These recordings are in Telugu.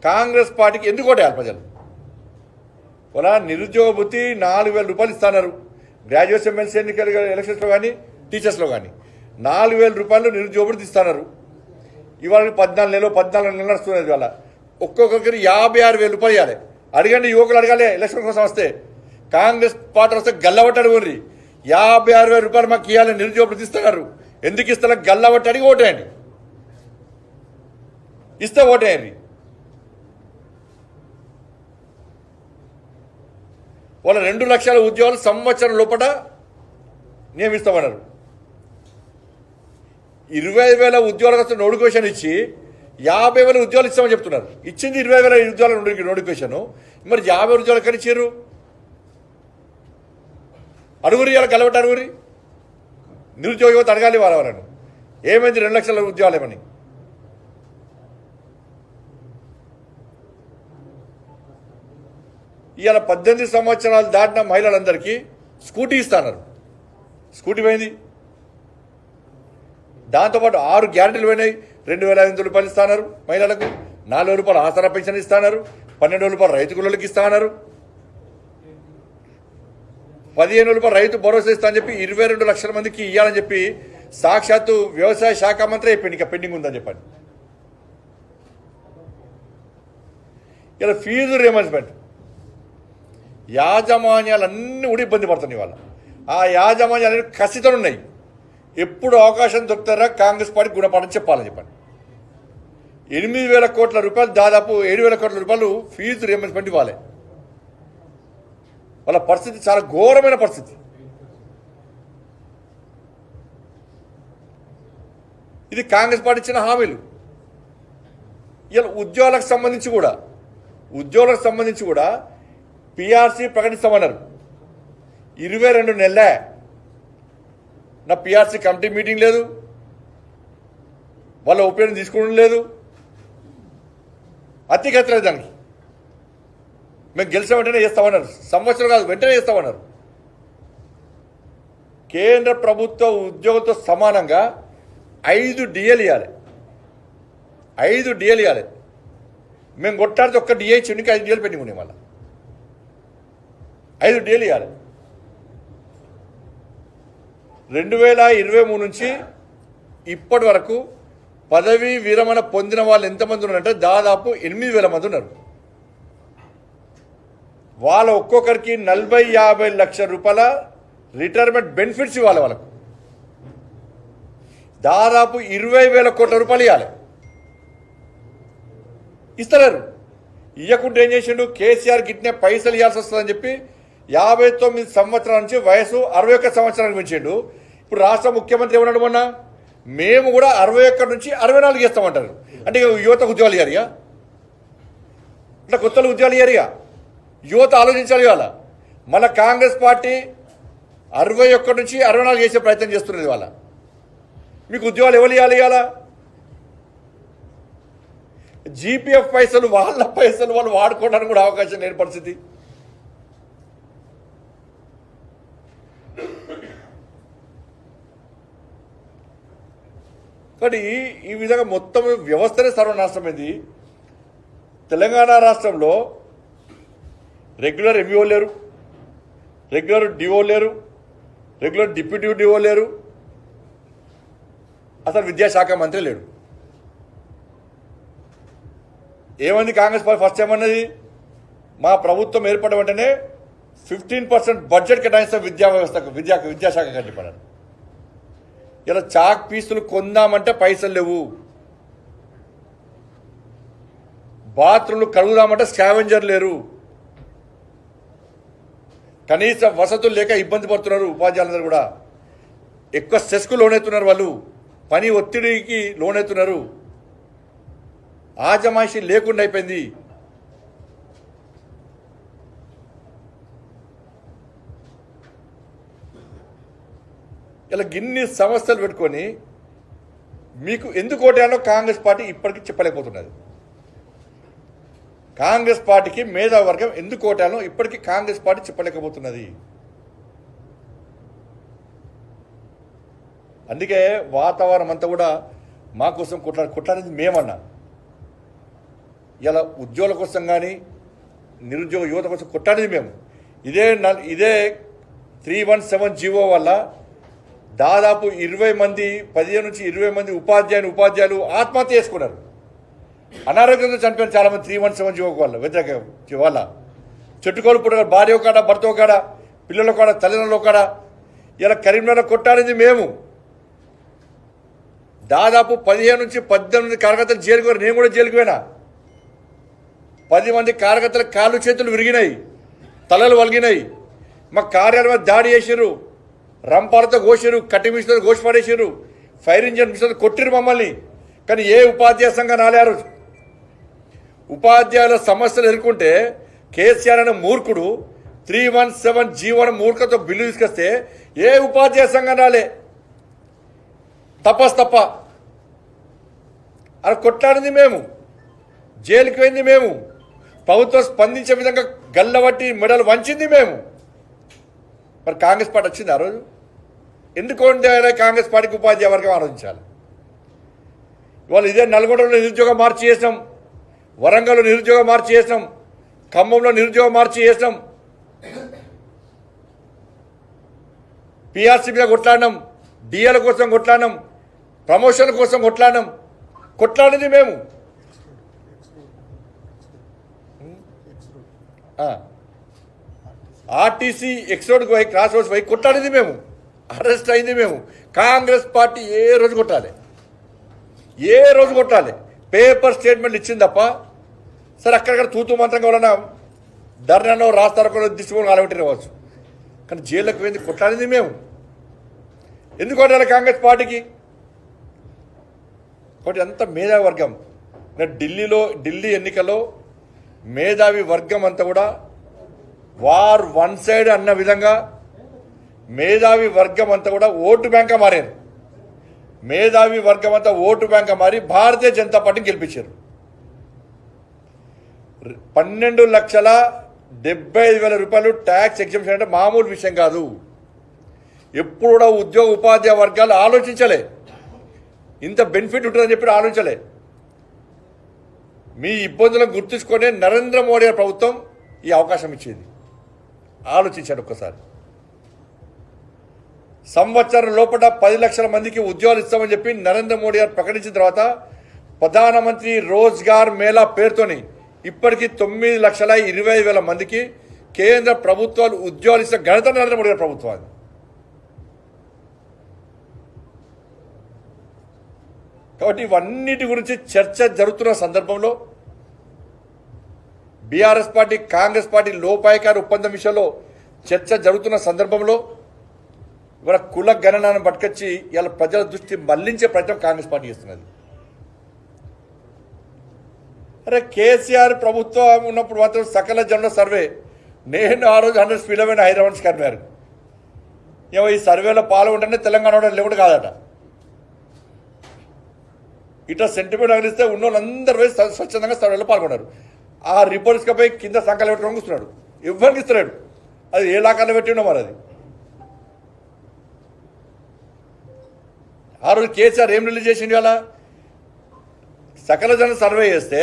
కాంగ్రెస్ పార్టీకి ఎందుకు ఓటేయాలి ప్రజలు? వాళ్ళ నిరుద్యోగ భృతి 4,000 రూపాయలు ఇస్తున్నారు. గ్రాడ్యుయేట్స్ ఎమ్మెల్సీ ఎన్నికలు ఎలక్షన్స్లో కానీ టీచర్స్లో కానీ 4,000 రూపాయలు నిరుద్యోగ భృతి ఇస్తున్నారు. ఇవాళ 14 నెలలు నడుస్తున్నది. ఇవాళ ఒక్కొక్కరికి 56,000 రూపాయలు ఇవ్వాలి. అడగండి, యువకులు అడగాలి. ఎలక్షన్ కోసం వస్తే కాంగ్రెస్ పార్టీ వస్తే గల్లబట్టి అడుగుర్రి. 56,000 రూపాయలు మాకు ఇవ్వాలి, నిరుద్యోగ భృతి ఇస్తున్నారు. ఎందుకు ఇస్తారో గల్లబట్టి అడిగి ఓటేయండి. ఇస్తే ఓటేయండి. వాళ్ళ 2 లక్షల ఉద్యోగాలు సంవత్సరం లోపల నియమిస్తామన్నారు. 25,000 ఉద్యోగాల కోసం నోటిఫికేషన్ ఇచ్చి 50,000 ఉద్యోగాలు ఇస్తామని చెప్తున్నారు. ఇచ్చింది 20,000 ఉద్యోగాల నోటిఫికేషన్. మరి 50 ఉద్యోగాలు ఎక్కడ ఇచ్చారు? అడుగురి, ఇలా కలవట అడుగురి. నిరుద్యోగ యువత అడగాలి వాళ్ళను. ఏమైంది 2 లక్షల ఉద్యోగాలు ఏమని? ఇవాళ 18 సంవత్సరాలు దాటిన మహిళలందరికీ స్కూటీ ఇస్తున్నారు. స్కూటీ పోయింది. దాంతోపాటు 6 గ్యారెంటీలు పోయినాయి. 2,500 రూపాయలు ఇస్తున్నారు మహిళలకు. 4,000 రూపాయలు ఆసరా పెన్షన్ ఇస్తున్నారు. 12,000 రూపాయలు రైతు కూలీలకు ఇస్తున్నారు. 15,000 రూపాయలు రైతు భరోసా ఇస్తా అని చెప్పి 22 లక్షల మందికి ఇవ్వాలని చెప్పి సాక్షాత్తు వ్యవసాయ శాఖ మంత్రి అయిపోయింది. ఇంకా పెండింగ్ ఉందని చెప్పండి. ఇలా ఫీజు రియంబర్స్మెంట్ యాజమాన్యాలన్నీ కూడా ఇబ్బంది పడుతున్నాయి. వాళ్ళ ఆ యాజమాన్యాలు కసితో ఉన్నాయి. ఎప్పుడు అవకాశం దొరుకుతారా కాంగ్రెస్ పార్టీ గుణపాఠం చెప్పాలని చెప్పండి. 8,000 కోట్ల రూపాయలు, దాదాపు 7,000 కోట్ల రూపాయలు ఫీజు రియంబర్స్మెంట్ ఇవ్వాలి. వాళ్ళ పరిస్థితి చాలా ఘోరమైన పరిస్థితి. ఇది కాంగ్రెస్ పార్టీ ఇచ్చిన హామీలు. ఇలా ఉద్యోగాలకు సంబంధించి కూడా పిఆర్సీ ప్రకటిస్తామన్నారు. 22 నెలలే నా పిఆర్సీ కమిటీ మీటింగ్ లేదు, వాళ్ళ ఒపీనియన్ తీసుకోవడం లేదు. అతిగతలేదు దానికి. మేము గెలిచిన వెంటనే చేస్తామన్నారు. సంవత్సరం కాదు, వెంటనే చేస్తామన్నారు. కేంద్ర ప్రభుత్వ ఉద్యోగులతో సమానంగా 5 డిఏలు ఇవ్వాలి. 5 డిఏలు ఇవ్వాలి. మేము కొట్టాడితే ఒక్క డిఏ ఇచ్చి 5 డిఏలు పెండింగ్ ఉన్నాయి. మళ్ళీ 5 డిఏలు ఇవ్వాలి. 2023 నుంచి ఇప్పటి వరకు పదవీ విరమణ పొందిన వాళ్ళు ఎంతమంది ఉన్నారంటే దాదాపు 8,000 మంది ఉన్నారు. వాళ్ళ ఒక్కొక్కరికి 40-50 లక్షల రూపాయల రిటైర్మెంట్ బెనిఫిట్స్ ఇవ్వాలి. వాళ్ళకు దాదాపు 20,000 కోట్ల రూపాయలు ఇవ్వాలి. ఇస్తలేరు. ఇవ్వకుంటే ఏం చేసిండు? కేసీఆర్ గిట్నే పైసలు ఇవ్వాల్సి వస్తుందని చెప్పి 59 సంవత్సరాల నుంచి వయసు 61 సంవత్సరానికి పెంచిండు. ఇప్పుడు రాష్ట్ర ముఖ్యమంత్రి ఏమన్నాడు మొన్న? మేము కూడా 61 నుంచి 64 చేస్తామంటారు. అంటే యువతకు ఉద్యోగాలు ఇయ్యారిగా, ఇట్లా కొత్తలు ఉద్యోగాలు ఇయ్యారిగా. యువత ఆలోచించాలి. ఇవాళ మన కాంగ్రెస్ పార్టీ 61 నుంచి 64 చేసే ప్రయత్నం చేస్తున్నది. వాళ్ళ మీకు ఉద్యోగాలు ఎవరు ఇవ్వాలి? ఇవాళ జీపీఎఫ్ పైసలు వాళ్ళ పైసలు వాళ్ళు వాడుకోవడానికి కూడా అవకాశం లేని పరిస్థితి. కాబట్టి ఈ విధంగా మొత్తం వ్యవస్థనే సర్వనాశనమైంది. తెలంగాణ రాష్ట్రంలో రెగ్యులర్ ఎంఈఓ లేరు, రెగ్యులర్ డిఓ లేరు, రెగ్యులర్ డిప్యూటీ డిఓ లేరు, అసలు విద్యాశాఖ మంత్రి లేడు. ఏమంది కాంగ్రెస్ పార్టీ ఫస్ట్ ఏమన్నది? మా ప్రభుత్వం ఏర్పడిన వెంటనే 15% బడ్జెట్ కేటాయిస్తాం విద్యా వ్యవస్థకు, విద్యాశాఖ చెప్పారు. ఇలా చాక్ పీసులు కొందామంటే పైసలు లేవు. బాత్రూమ్లు కడుగుదామంటే స్కావెంజర్ లేరు. కనీస వసతులు లేక ఇబ్బంది పడుతున్నారు ఉపాధ్యాయులందరూ కూడా. ఎక్కువ సెస్కు లోనవుతున్నారు. వాళ్ళు పని ఒత్తిడికి లోనవుతున్నారు. ఆజమాయిషీ లేకుండా అయిపోయింది. ఇలా గిన్ని సమస్యలు పెట్టుకొని మీకు ఎందుకు ఓటేయాలో కాంగ్రెస్ పార్టీ ఇప్పటికీ చెప్పలేకపోతున్నది. కాంగ్రెస్ పార్టీకి మేధావర్గం ఎందుకు ఓటేయాలో ఇప్పటికీ కాంగ్రెస్ పార్టీ చెప్పలేకపోతున్నది. అందుకే వాతావరణం అంతా కూడా మా కోసం కొట్లాడేది మేమన్నా. ఇలా ఉద్యోగుల కోసం కానీ నిరుద్యోగ యువత కోసం కొట్టాడేది మేము. ఇదే 317 జీవో వల్ల దాదాపు 20 మంది 15 నుంచి 20 మంది ఉపాధ్యాయులు ఆత్మహత్య చేసుకున్నారు. అనారోగ్యంతో చనిపోయిన చాలామంది 317 జీవో వల్ల వ్యతిరేక వల్ల చెట్టుకోలు పుట్ట భార్య కాడ భర్త కాడ పిల్లల కాడ తల్లిదండ్రుల కాడ ఇలా కరీంనగర్ కొట్టాడింది మేము. దాదాపు 15 నుంచి 18 కార్యకర్తలు జైలుకు పోయారు. నేను కూడా జైలుకు పోయినా. 10 మంది కార్యకర్తల కాళ్ళు చేతులు విరిగినాయి, తలలు వలిగినాయి. మా కార్యాలయం దాడి చేసిర్రు, రంపాలతో కోసిరు, కట్టి మిషన్తో కోసి పడేసిర్రు, ఫైర్ ఇంజన్ మిషన్ కొట్టిరు మమ్మల్ని. కానీ ఏ ఉపాధ్యాయ సంఘం రాలేరు. ఉపాధ్యాయుల సమస్యలు ఎదుర్కొంటే కేసీఆర్ అనే మూర్ఖుడు 317 జీవన మూర్ఖతో బిల్లు తీసుకొస్తే ఏ ఉపాధ్యాయ సంఘం రాలే. తప్ప అది కొట్లాడింది మేము, జైలుకి పోయింది మేము, ప్రభుత్వం స్పందించే విధంగా గల్లబట్టి మెడలు వంచింది మేము. మరి కాంగ్రెస్ పార్టీ వచ్చింది ఆ రోజు. ఎందుకంటే కాంగ్రెస్ పార్టీకి ఉపాధ్యాయ వర్గం ఆలోచించాలి. ఇవాళ ఇదే నల్గొండలో నిరుద్యోగ మార్చి చేసినాం, వరంగల్లో నిరుద్యోగ మార్చి చేసినాం, ఖమ్మంలో నిరుద్యోగ మార్చి చేసినాం, పిఆర్సీ మీద కొట్లాడినాం, డిఎల్ కోసం కొట్లాడినాం, ప్రమోషన్ కోసం కొట్లాడినాం. కొట్లాడింది మేము. ఆర్టీసీ ఎక్స్రోడ్కి పోయి క్రాస్ రోడ్స్ పోయి కొట్లాడింది మేము. అరెస్ట్ అయింది మేము. కాంగ్రెస్ పార్టీ ఏ రోజు కొట్టాలి పేపర్ స్టేట్మెంట్ ఇచ్చింది తప్ప. సరే అక్కడక్కడ తూతూ మంత్రంగా వలన ధర్నాలో రాస్తారో దిశకొని అలవెట్టిరవచ్చు. కానీ జైల్లోకి పోయింది కొట్లాడింది మేము. ఎందుకు కొట్టాలి కాంగ్రెస్ పార్టీకి? ఒకటి అంత మేధావి వర్గం. ఢిల్లీ ఎన్నికల్లో మేధావి వర్గం అంతా కూడా వార్ వన్ సైడ్ అన్న విధంగా మేధావి వర్గం అంతా కూడా ఓటు బ్యాంక్గా మారారు. మేధావి వర్గం అంతా ఓటు బ్యాంక్గా మారి భారతీయ జనతా పార్టీని గెలిపించారు. 12,75,000 రూపాయలు ట్యాక్స్ ఎగ్జంప్షన్ అంటే మామూలు విషయం కాదు. ఎప్పుడు కూడా ఉద్యోగ ఉపాధ్యాయ వర్గాలు ఆలోచించలే, ఇంత బెనిఫిట్ ఉంటుందని చెప్పి ఆలోచించలే. మీ ఇబ్బందులను గుర్తుంచుకొని నరేంద్ర మోడీ ప్రభుత్వం ఈ అవకాశం ఇచ్చింది. ఆలోచించాడు ఒక్కసారి. సంవత్సరం లోపల 10 లక్షల మందికి ఉద్యోగాలు ఇస్తామని చెప్పి నరేంద్ర మోడీ గారు ప్రకటించిన తర్వాత ప్రధానమంత్రి రోజ్గార్ మేళా పేరుతోని ఇప్పటికీ 9,20,000 మందికి కేంద్ర ప్రభుత్వాలు ఉద్యోగాలు ఇస్తున్న ఘనత నరేంద్ర మోడీ గారి ప్రభుత్వాన్ని. కాబట్టి ఇవన్నిటి గురించి చర్చ జరుగుతున్న సందర్భంలో బీఆర్ఎస్ పార్టీ కాంగ్రెస్ పార్టీ లోపాయకారి ఒప్పందం విషయంలో చర్చ జరుగుతున్న సందర్భంలో ఇవాళ కుల గణనాన్ని పట్టుకొచ్చి ఇలా ప్రజల దృష్టి మళ్లించే ప్రయత్నం కాంగ్రెస్ పార్టీ చేస్తున్నది. అరే కేసీఆర్ ప్రభుత్వం ఉన్నప్పుడు మాత్రం సకల జనుల సర్వే, నేను ఆ రోజు 100 స్పీడ్లో పోయిన హైదరాబాద్ కర్మారు. ఏమో ఈ సర్వేలో పాల్గొంటేనే తెలంగాణ లేకుండా కాదట. ఇట్లా సెంటిమెంట్ అగిలిస్తే ఉన్న వాళ్ళందరూ పోయి స్వచ్ఛందంగా సర్వేలో పాల్గొన్నారు. ఆ రిపోర్ట్స్కి పోయి కింద సంఖ్యలు పెట్టడం కూర్చున్నాడు. ఎవరికి ఇస్తున్నాడు? అది ఏ లాకాల్లో పెట్టి ఉన్నాం. మరి అది ఆ రోజు కేసీఆర్ ఏం రిలీజ్ చేసిండు? అలా సకల జన సర్వే చేస్తే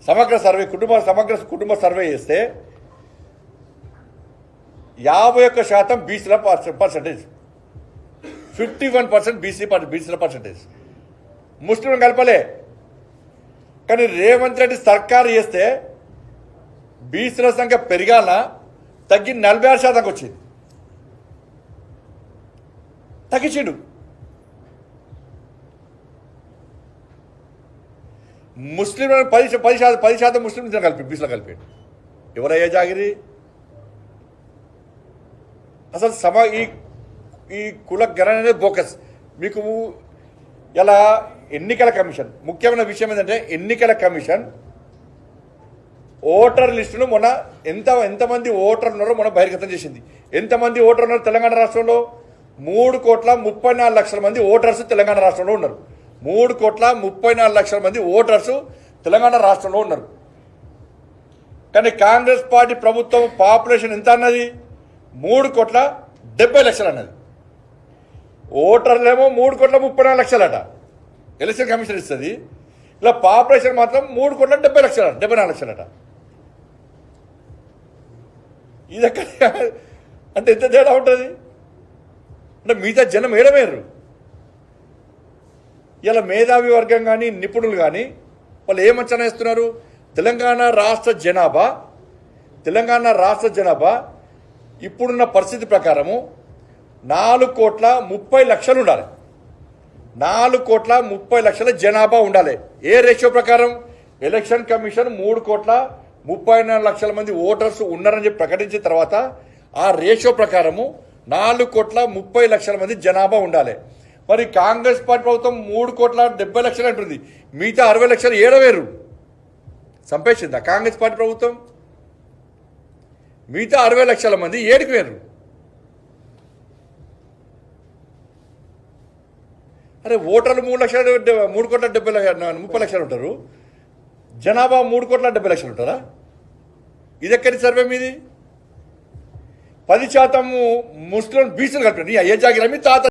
సమగ్ర కుటుంబ సర్వే చేస్తే 51% బీసీల పర్సంటేజ్, 51% బీసీల పర్సంటేజ్. ముస్లింలు కలపలే. కానీ రేవంత్ రెడ్డి సర్కారు చేస్తే బీసీల సంఖ్య పెరిగాలన్నా తగ్గి 46% వచ్చింది. తగ్గించిండు. ముస్లింలను 10% ముస్లింలు కలిపి బీసీలో కలిపాడు. ఎవరయ్యా జాగిరి? అసలు ఈ కుల గణన అనేది బోకస్. మీకు ఇలా ఎన్నికల కమిషన్ ముఖ్యమైన విషయం ఏంటంటే, ఎన్నికల కమిషన్ ఓటర్ లిస్టును మొన్న ఎంతమంది ఓటర్లు ఉన్నారో మొన్న బహిర్గతం చేసింది. ఎంతమంది ఓటర్లు ఉన్నారు తెలంగాణ రాష్ట్రంలో? 3,34,00,000 మంది ఓటర్స్ తెలంగాణ రాష్ట్రంలో ఉన్నారు. 3,34,00,000 మంది ఓటర్స్ తెలంగాణ రాష్ట్రంలో ఉన్నారు. కానీ కాంగ్రెస్ పార్టీ ప్రభుత్వం పాపులేషన్ ఎంత అన్నది? 3,70,00,000 అన్నది. ఓటర్లేమో 3,34,00,000 అట. ఎలక్షన్ కమిషన్ ఇస్తుంది. ఇలా పాపులేషన్ మాత్రం 3,70,00,000 74 లక్షలట. ఇది ఎక్కడ అంటే ఎంత తేడా ఉంటుంది? అంటే మిగతా జనం ఏడమేరు. ఇలా మేధావి వర్గం కానీ నిపుణులు కానీ వాళ్ళు ఏం అంచనా వేస్తున్నారు? తెలంగాణ రాష్ట్ర జనాభా ఇప్పుడున్న పరిస్థితి ప్రకారము 4,30,00,000 ఉండాలి. 4,30,00,000 జనాభా ఉండాలి. ఏ రేషియో ప్రకారం? ఎలక్షన్ కమిషన్ 3,34,00,000 మంది ఓటర్స్ ఉన్నారని చెప్పి ప్రకటించిన తర్వాత ఆ రేషియో ప్రకారము 4,30,00,000 మంది జనాభా ఉండాలి. మరి కాంగ్రెస్ పార్టీ ప్రభుత్వం 3,70,00,000 అంటుంది. మిగతా 60 లక్షలు ఏడవేరు సంపేసిందా కాంగ్రెస్ పార్టీ ప్రభుత్వం? మిగతా 60 లక్షల మంది ఏడికి వేరు. అరే ఓటర్లు 3,70,30,00,000 ఉంటారు, జనాభా 3,70,00,000 ఉంటారా? ఇది ఎక్కడి సర్వే మీది? 10% ముస్లిం బీసీలు కలిపి నీ అయ్యే జాగిరా మీ తాత